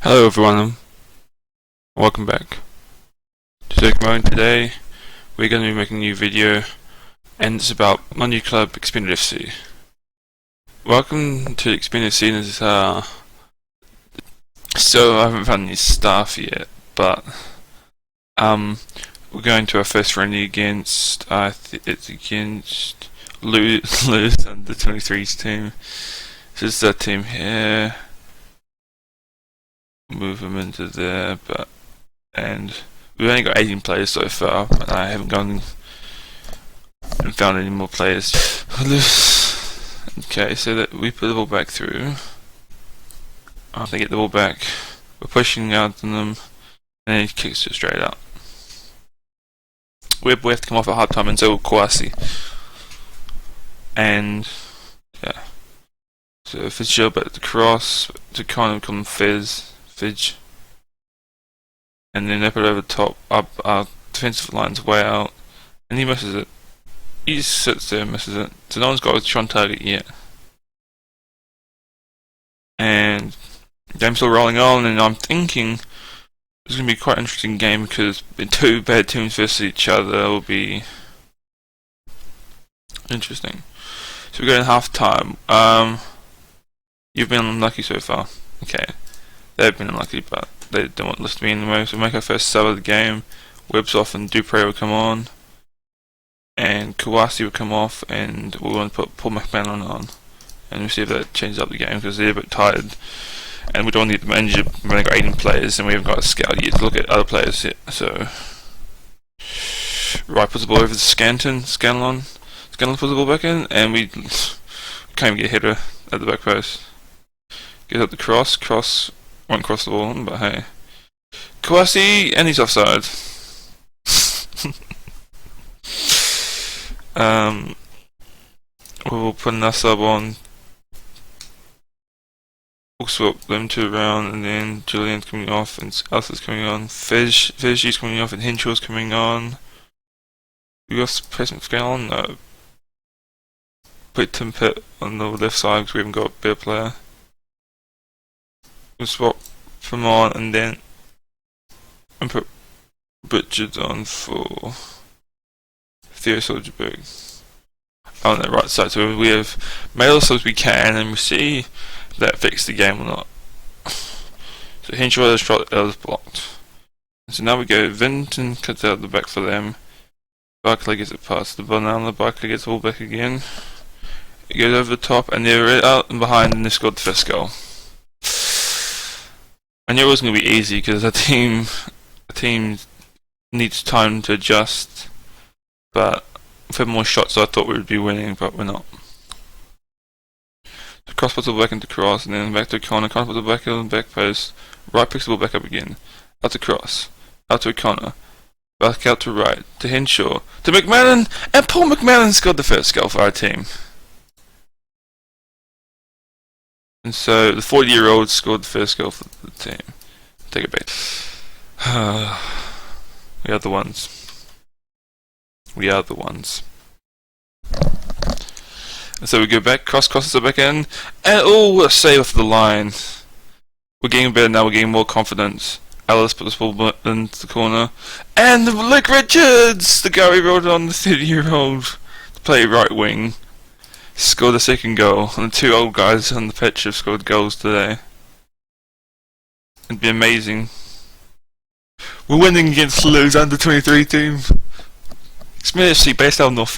Hello everyone, welcome back to Today we're going to be making a new video, and it's about my new club, Expented FC. Welcome to Expented FC. So I haven't found any staff yet, but we're going to our first friendly against it's against lose under 23's team. This is that team here. Move them into there, and we've only got 18 players so far, and I haven't gone and found any more players. Okay, so that we put the ball back through. They get the ball back. We're pushing out on them, and he kicks it straight out. We have to come off at half time, and so will Kawasi. And yeah, so Fitzgerald back to cross to kind of come Fidge, and then they put it over the top. Our defensive line's way out, and he misses it. He just sits there and misses it. So no one's got a shot on target yet. And the game's still rolling on, and I'm thinking it's going to be quite an interesting game because the two bad teams versus each other will be interesting. So we go in half time. You've been unlucky so far. Okay. They've been unlucky, but they don't want this to be anyway. So we make our first sub of the game. Webb's off and Dupre will come on. And Kawasi will come off, and we're going to put Paul McMahon on. And we'll see if that changes up the game because they're a bit tired. And we don't need them injured. We've only got 18 players and we haven't got a scout yet to look at other players yet. So, right, puts the ball over to Scanlon puts the ball back in, and we can't even get a header at the back post. Gets up the cross. Won't cross the ball, but hey. Kawasi, and he's offside. We'll put another sub on. We'll swap them two around, and then Julian's coming off, and Elsa's coming on. Fizzy's coming off, and Henshaw's coming on. We got President Scale no. Put Tim Pitt on the left side because we haven't got a better player. We'll swap from on, and then put Richards on for Theo Soldierberg on the right side. So we have made all subs we can, and we see if that fixes the game or not. So Henshaw has shot, that was blocked. So now we go, Vinton cuts out the back for them. Barclay gets it past the banana, Barclay gets the ball back again. It goes over the top, and they're out and behind, and they scored the first goal. I knew it wasn't going to be easy because the team needs time to adjust, but if we had more shots I thought we would be winning, but we're not. The cross puts the ball back into cross, and then back to O'Connor, puts the ball back in the back post, right picks the ball back up again, out to cross, out to O'Connor, back out to right, to Henshaw, to McMahon, and Paul McMahon scored the first goal for our team. And so the 40-year-old scored the first goal for the team. Take it back. We are the ones. We are the ones. And so we go back, crosses it back in, and what a save off the line. We're getting better now, we're getting more confidence. Alice put the ball into the corner. And look, Richards! The guy we rolled on, the 30-year-old, to play right wing. Scored the second goal, and the two old guys on the pitch have scored goals today. It'd be amazing. We're winning against Lou's under 23 team. Expented FC based out of North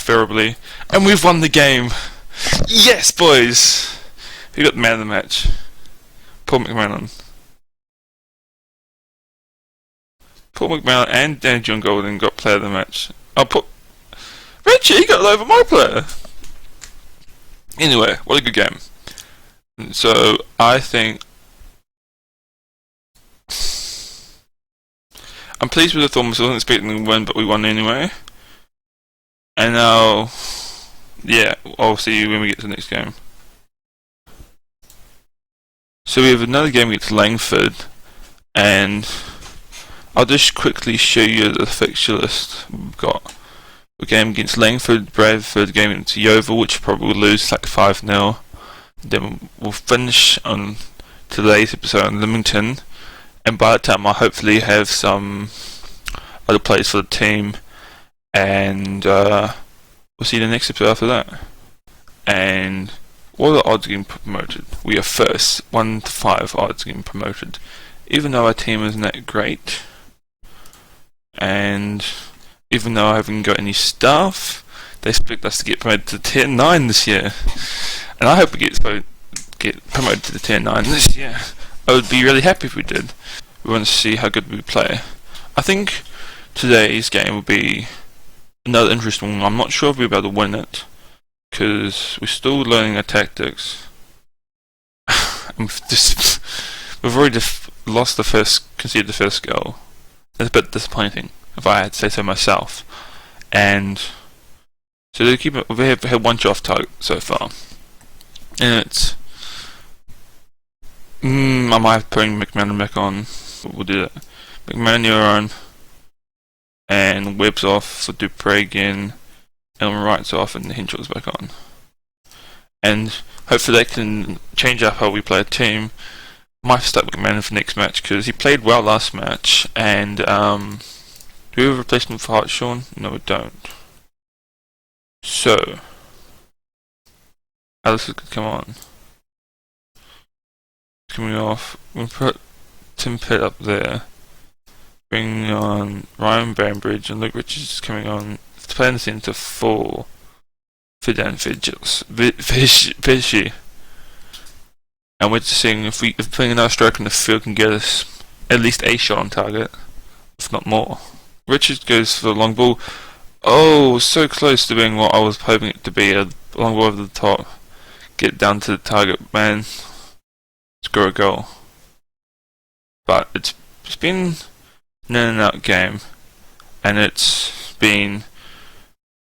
Ferriby, and we've won the game. Yes, boys! Who got the man of the match? Paul McMahon. Paul McMahon and Danny John Golden got player of the match. Richie, he got it over my player. Anyway, what a good game. And so I think I'm pleased with the performance. I wasn't expecting to win, but we won anyway. And now, yeah, I'll see you when we get to the next game. So we have another game against Langford, and I'll just quickly show you the fixture list we've got. A game against Langford, Bradford, game against Yeovil, which probably will lose like 5-0. Then we'll finish on today's episode on Leamington, and by the time I hopefully have some other players for the team, and we'll see the next episode after that. And what are the odds of getting promoted? We are first, 1 to 5 odds of getting promoted, even though our team isn't that great, and even though I haven't got any staff, they expect us to get promoted to tier 9 this year, and I hope we get promoted to the tier 9 this year. I would be really happy if we did. We want to see how good we play. I think today's game will be another interesting one. I'm not sure if we'll be able to win it, because we're still learning our tactics. We've already conceded the first goal. That's a bit disappointing, if I had to say so myself. And so we have had one shot off target so far, and it's I might have to bring McMahon back on. We'll do that. McMahon, you're on, and Webb's off for Dupre again, and Wright's off, and Henshaw's back on. And hopefully they can change up how we play a team. Might start McMahon for next match because he played well last match. And do we have a replacement for Hartshawn? No, we don't. So Alice could come on. Coming off. We'll put Tim Pitt up there. Bring on Ryan Bainbridge, and Luke Richards is coming on. Playing this into 4. Fidan Fishy. And we're just seeing if putting another striker in the field can get us at least a shot on target, if not more. Richards goes for the long ball. Oh, so close to being what I was hoping it to be, a long ball over the top. Get down to the target man. Score a goal. But it's been an in and out game, and it's been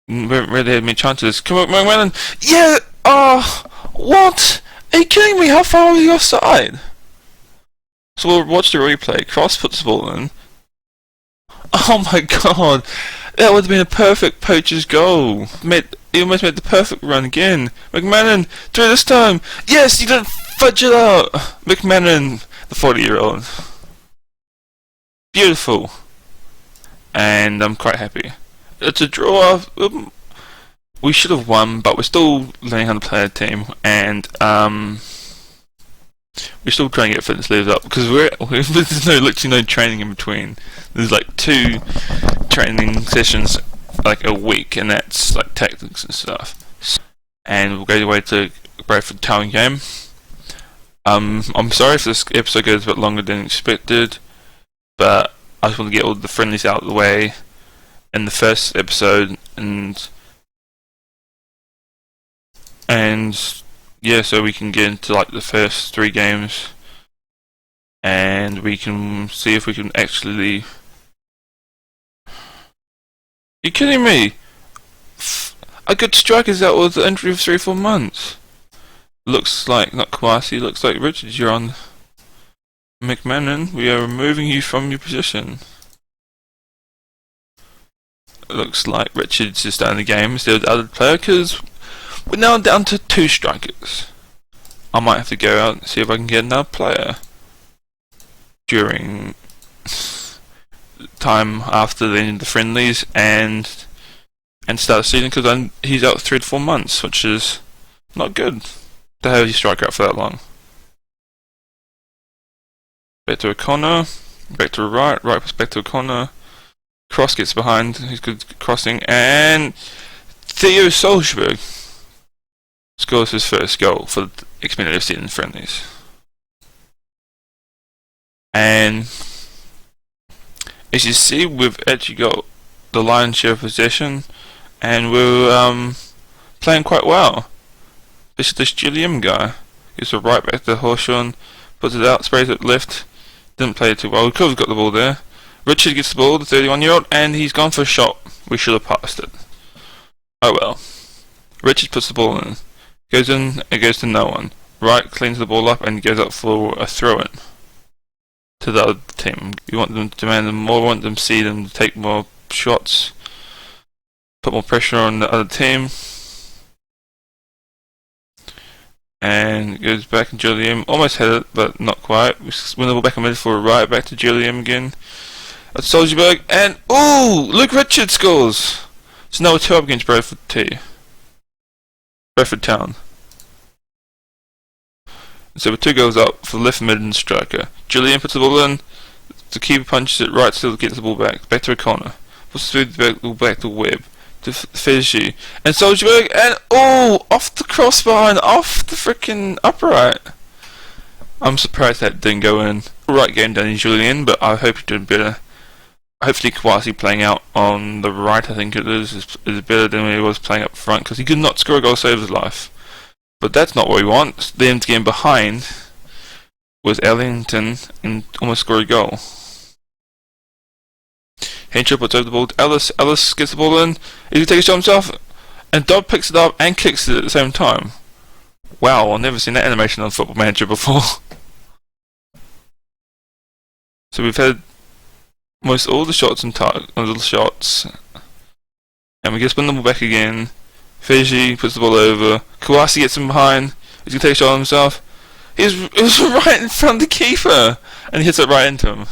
really had many chances. Come on, McMillan! Yeah! Oh, what? Are you kidding me? How far was he offside? So we'll watch the replay. Cross puts the ball in. Oh my god! That would have been a perfect poacher's goal. He almost made the perfect run again. McMahon, through this time! Yes, you didn't fudge it out! McMahon, the 40-year-old. Beautiful. And I'm quite happy. It's a draw. We should have won, but we're still learning how to play a team, and we're still trying to get fitness levels up because there's literally no training in between. There's like 2 training sessions like a week, and that's like tactics and stuff. And we'll go away to Bradford Town game. I'm sorry if this episode goes a bit longer than expected, but I just want to get all the friendlies out of the way in the first episode, and yeah, so we can get into like the first 3 games, and we can see if we can actually. You kidding me? A good striker's out with the injury of 3-4 months. Looks like not Kwasi. Looks like Richards. You're on. McMahon, we are removing you from your position. Looks like Richards is starting the game instead of the other player because we're now down to 2 strikers. I might have to go out and see if I can get another player during time after the end of the friendlies and start the season because he's out 3 to 4 months, which is not good to have your striker out for that long. Back to O'Connor, back to right puts back to O'Connor. Cross gets behind, he's good crossing, and Theo Solzberg scores his first goal for the Expented FC in friendlies. And as you see, we've actually got the lion's share of possession, and we're playing quite well. This Gilliam guy gives a right back to Horshawn, puts it out, sprays it left, didn't play it too well. We could have got the ball there. Richard gets the ball, the 31-year-old, and he's gone for a shot. We should have passed it. Oh well. Richard puts the ball in. Goes in, it goes to no one. Wright cleans the ball up and goes up for a throw-in to the other team. We want them to demand them more, we want them to see them to take more shots, put more pressure on the other team. And goes back in Julian. Almost had it, but not quite. We win the ball back in mid for a right back to Julian again. At Soldierberg, and ooh, Luke Richards scores. So now we're 2 up against Bradford Town. So we're 2 goals up for the left mid and striker. Julian puts the ball in. The keeper punches it right, still gets the ball back. Back to a corner. Puts the ball back to Webb. To Fiji. And Soldierberg, and oh, off the crossbar and off the freaking upright. I'm surprised that didn't go in. Right game done in Julian, but I hope you're doing better. Hopefully Kawasi playing out on the right, I think it is better than he was playing up front, because he could not score a goal to save his life. But that's not what we want. Them to get behind was Ellington and almost score a goal. Henshaw puts over the ball to Ellis. Ellis gets the ball in. He can take a shot himself, and Dodd picks it up and kicks it at the same time. Wow, I've never seen that animation on Football Manager before. So we've had almost all the shots and little shots, and we just win the ball back again. Fiji puts the ball over. Kawasi gets him behind. He's gonna take a shot on himself. It was right in front of the keeper, and he hits it right into him.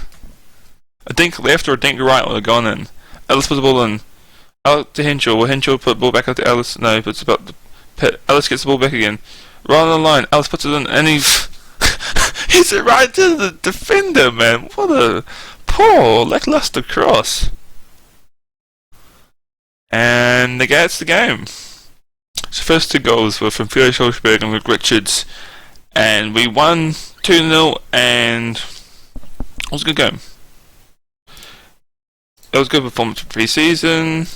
A dink left or a dink right would have gone in. Ellis puts the ball in. Out to Henshaw. Will Henshaw put the ball back out to Ellis? No, he puts it about the pit. Ellis gets the ball back again. Right on the line. Ellis puts it in, and he hits it right to the defender, man. What a poor, lackluster cross. And that's the game. So first 2 goals were from Felix Solsberg and Luke Richards, and we won 2-0, and it was a good game. It was a good performance for pre-season,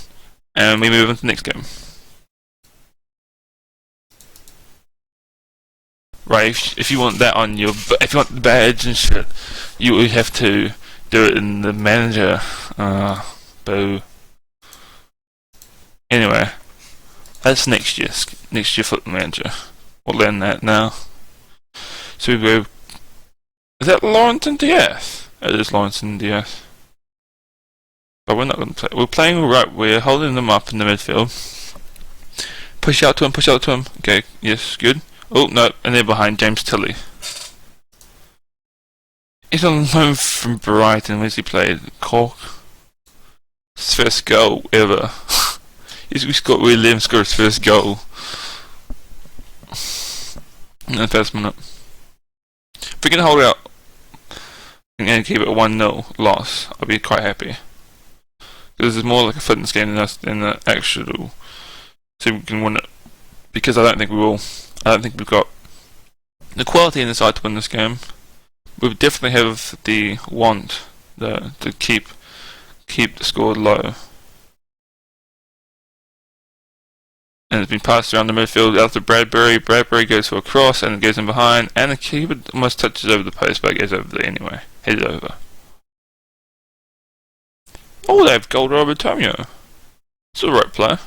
and we move on to the next game. Right, if you want that on your, if you want the badge and shit, you would have to do it in the manager. Boo. Anyway, that's next year Football Manager. We'll learn that now. So we go. Is that Lawrence and Diaz? It is Lawrence and Diaz. But we're not going to play. We're playing alright. We're holding them up in the midfield. Push out to him. Push out to him. Okay. Yes. Good. Oh no. And they're behind James Tilley. He's on loan from Brighton. Where's he played? Cork. His first goal ever. He's got William score his first goal. In the first minute. If we can hold out and keep it a 1-0 loss, I'll be quite happy. Because it's more like a fitness game than the actual. So we can win it. Because I don't think we will. I don't think we've got the quality in the side to win this game. We definitely have the want to keep the score low. And it's been passed around the midfield out to Bradbury. Bradbury goes for a cross and it goes in behind, and the keeper almost touches over the post, but it goes over there anyway. Headed over. Oh, they have Gold Robert Tomio. It's a right player.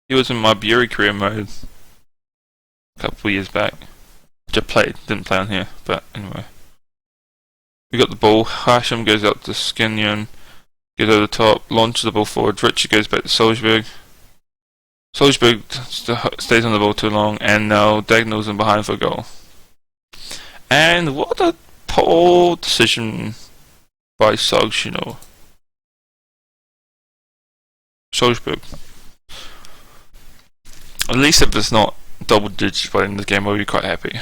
He was in my Bury career mode a couple of years back, which I didn't play on here, but anyway. We got the ball. Hashem goes up to Skinnion, goes over the top, launches the ball forward. Richard goes back to Solsberg. Solsberg stays on the ball too long, and now Dagnall's in behind for a goal. And what a poor decision by Solskjaer. Solsberg. At least if it's not double digits by the end of the game, I'll be quite happy.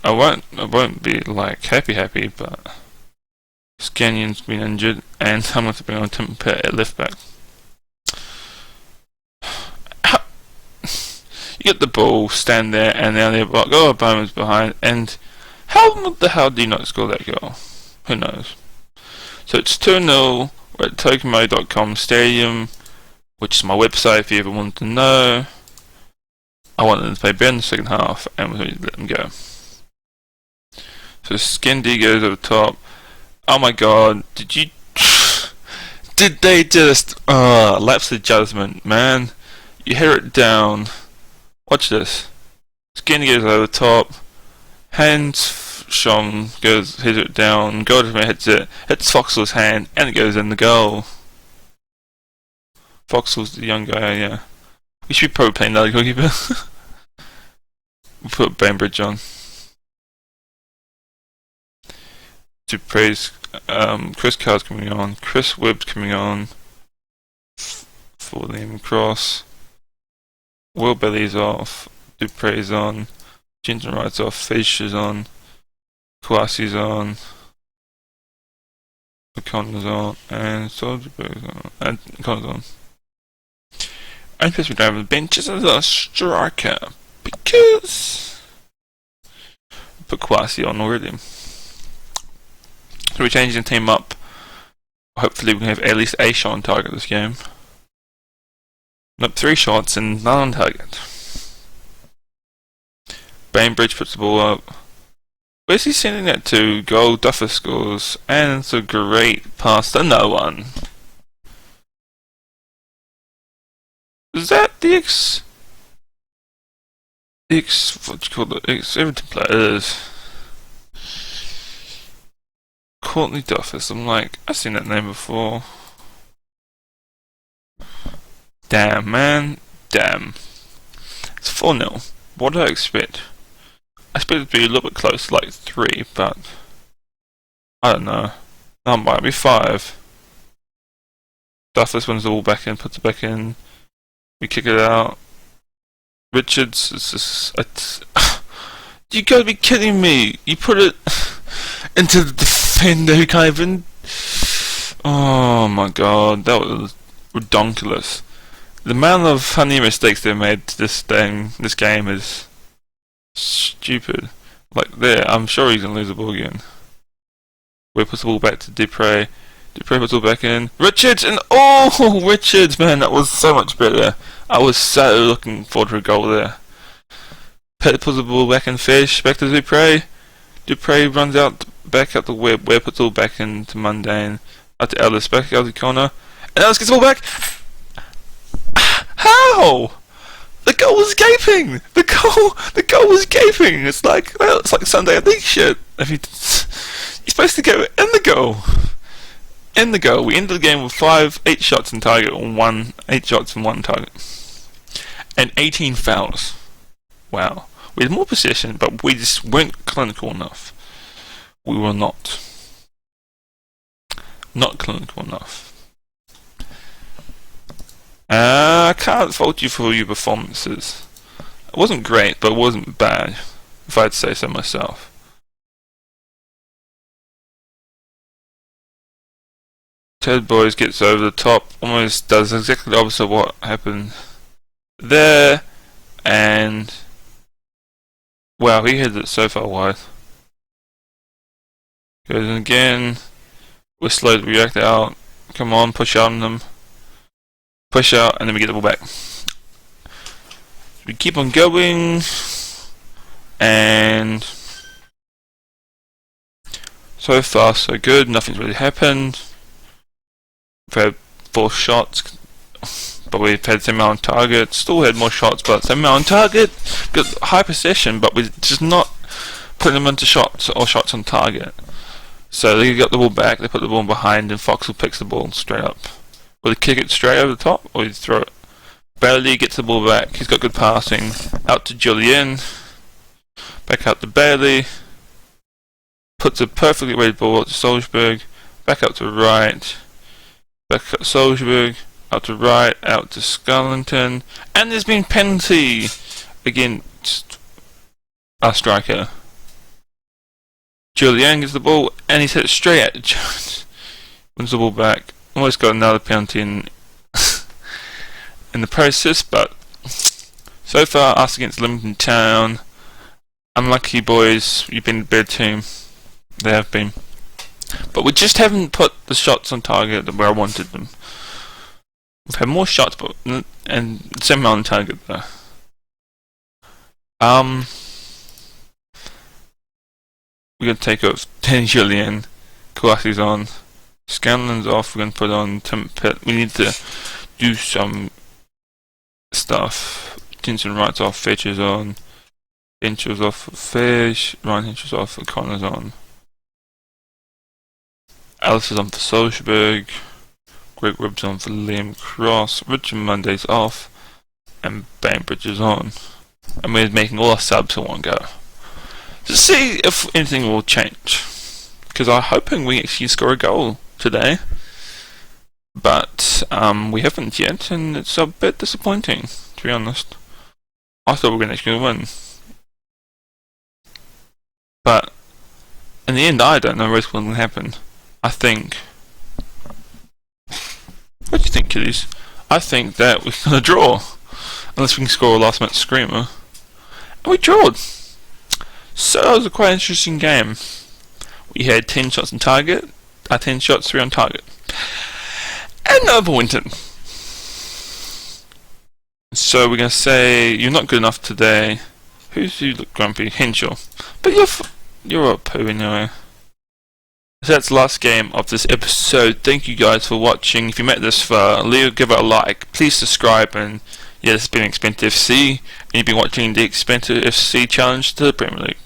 I won't be like happy, but Scannion's been injured, and I'm going to bring on Tim Pitt at left back. You get the ball, stand there, and now they're like, oh, Bowman's behind, and how the hell do you not score that goal? Who knows? So it's 2-0, we're at Tokimo.com Stadium, which is my website if you ever want to know. I want them to play better in the second half, and we're going to let them go. So Skendi goes over the top. Oh my god, did they just, lapse of judgment, man. You hear it down. Watch this. Skinny goes over the top. Hans Shong hits it down. Goldman hits it. Hits Foxall's hand, and it goes in the goal. Foxall's the young guy, yeah. We should be probably playing another goalkeeper. We'll put Bainbridge on. To praise Chris Carr's coming on. Chris Webb's coming on. For Liam Cross. Will Belly's off. Dupre's on. Ginger Wright's off. Fisher's on. Kwasi's on. O'Connor's on. And Soderbergh's on. And O'Connor's on. I'm supposed to be driving the bench as a striker. Because I put Kwasi on already. So we're changing the team up. Hopefully we can have at least a shot on target this game. Nope, 3 shots and none on target. Bainbridge puts the ball up. Where's he sending that to? Goal, Duffer scores. And it's a great pass to no one. Is that the what do you call it? Everton players. Courtney Duffus. I'm like, I've seen that name before. Damn, man. Damn. It's 4-0. What did I expect? I expected it to be a little bit close, like 3, but I don't know. That might be 5. Duffus wins the ball back in, puts it back in. We kick it out. Richards, you gotta be kidding me! You put it into the defender who can't even. Oh my god, that was redonkulous. The amount of funny mistakes they made this game is stupid. Like there, I'm sure he's gonna lose the ball again. We puts the ball back to Dupre. Dupre puts the ball back in. Richards and oh, Richards, man, that was so much better. I was so looking forward to a goal there. Pet puts the ball back in. Fish back to Dupre. Dupre runs out back out the Webb. Webb puts the ball back into Mundane. Out to Ellis. Back out to Connor. And Ellis gets the ball back. How? The goal was gaping. The goal was gaping. It's like Sunday league shit. You're supposed to go in the goal. In the goal. We ended the game with 8 shots on target on 8 shots from 1 target. And 18 fouls. Wow. We had more possession, but we just weren't clinical enough. We were not clinical enough. I can't fault you for your performances. It wasn't great, but it wasn't bad, if I'd say so myself. Ted Boys gets over the top, almost does exactly the opposite of what happened there, and wow, he hit it so far wide. Goes in again. We're slow to react out. Come on, push out on them. Push out, and then we get the ball back. We keep on going, and so far so good. Nothing's really happened. We've had 4 shots, but we've had same amount on target. Still had more shots, but same amount on target. Got high possession, but we're just not putting them into shots or shots on target. So they got the ball back. They put the ball behind, and Foxall picks the ball straight up. Will he kick it straight over the top, or he throw it? Bailey gets the ball back. He's got good passing. Out to Julian. Back out to Bailey. Puts a perfectly weighted ball out to Solzberg. Back out to right. Back out to Solzberg. Out to right. Out to Scarlington. And there's been penalty against our striker. Julian gets the ball, and he's hit it straight at Jones. Wins the ball back. Almost got another penalty in the process, but so far us against Livingston Town, unlucky boys. You've been a better team. They have been, but we just haven't put the shots on target where I wanted them. We've had more shots, but and same amount on target though. We're gonna take off 10 Julian. Kawasi's on. Scanlon's off. We're gonna put on Tim Pitt. We need to do some stuff. Tinson Wright's off. Fetcher's on. Hinchell's off for Fish. Ryan Hinchell's off for Connor's on. Alice is on for Solzberg. Greg Webb's on for Liam Cross. Richard Monday's off. And Bainbridge is on. and we're making all our subs in one go to see if anything will change. Because I'm hoping we actually score a goal today, but we haven't yet, and it's a bit disappointing, to be honest. I thought we were actually going to win, but in the end, I don't know what's going to happen. I think. What do you think, kiddies? I think that we're going to draw, unless we can score a last-minute screamer, and we drawed. So that was a quite interesting game. We had 10 shots on target, 10 shots, 3 on target. And another Winton. So we're going to say, you're not good enough today. Who's you look grumpy? Henshaw. But you're a poo anyway. So that's the last game of this episode. Thank you guys for watching. If you made it this far, give it a like. Please subscribe. And yeah, this has been Expented FC. And you've been watching the Expented FC Challenge to the Premier League.